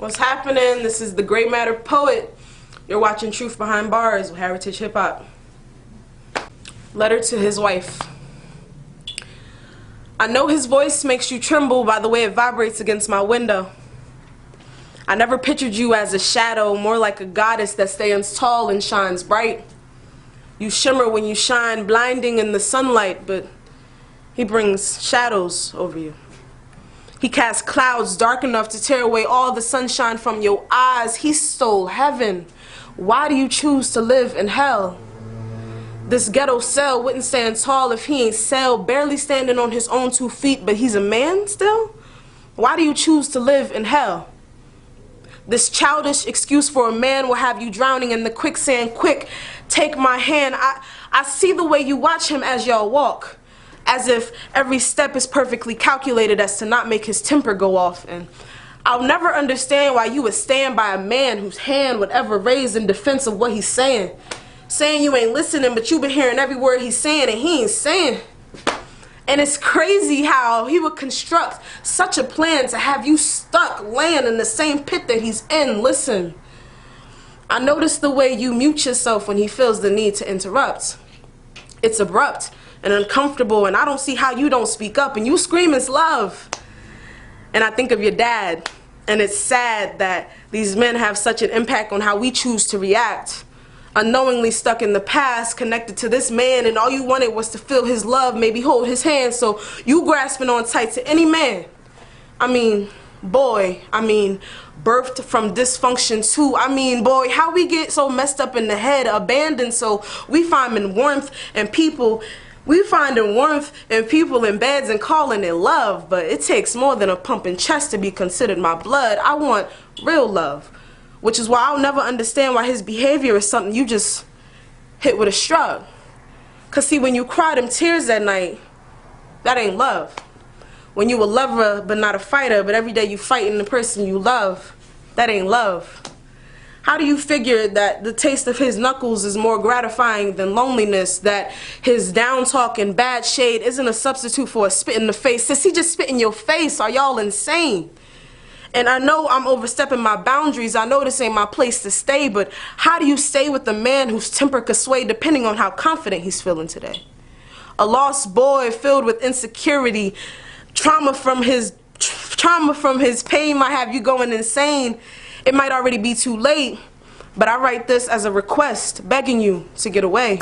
What's happening? This is the Great Matter Poet. You're watching Truth Behind Bars with Heritage Hip Hop. Letter to his wife. I know his voice makes you tremble by the way it vibrates against my window. I never pictured you as a shadow, more like a goddess that stands tall and shines bright. You shimmer when you shine, blinding in the sunlight, but he brings shadows over you. He casts clouds dark enough to tear away all the sunshine from your eyes. He stole heaven. Why do you choose to live in hell? This ghetto cell wouldn't stand tall if he ain't Cell, barely standing on his own 2 feet, but he's a man still? Why do you choose to live in hell? This childish excuse for a man will have you drowning in the quicksand. Quick, take my hand. I see the way you watch him as y'all walk, as if every step is perfectly calculated as to not make his temper go off. And I'll never understand why you would stand by a man whose hand would ever raise in defense of what he's saying. Saying you ain't listening, but you've been hearing every word he's saying and he ain't saying. And it's crazy how he would construct such a plan to have you stuck laying in the same pit that he's in. Listen, I notice the way you mute yourself when he feels the need to interrupt. It's abrupt and uncomfortable, and I don't see how you don't speak up, and you scream it's love. And I think of your dad, and it's sad that these men have such an impact on how we choose to react. Unknowingly stuck in the past, connected to this man, and all you wanted was to feel his love, maybe hold his hand, so you grasping on tight to any man. Birthed from dysfunction too. Boy, how we get so messed up in the head, abandoned, so we find warmth in people. We finding warmth in people in beds and calling it love, but it takes more than a pumping chest to be considered my blood. I want real love, which is why I'll never understand why his behavior is something you just hit with a shrug. Cause see, when you cry them tears at night, that ain't love. When you a lover but not a fighter, but every day you fighting the person you love, that ain't love. How do you figure that the taste of his knuckles is more gratifying than loneliness? That his down talk and bad shade isn't a substitute for a spit in the face? Since he just spit in your face, are y'all insane? And I know I'm overstepping my boundaries. I know this ain't my place to stay, but how do you stay with a man whose temper could sway depending on how confident he's feeling today? A lost boy filled with insecurity, trauma from his pain might have you going insane. It might already be too late, but I write this as a request, begging you to get away.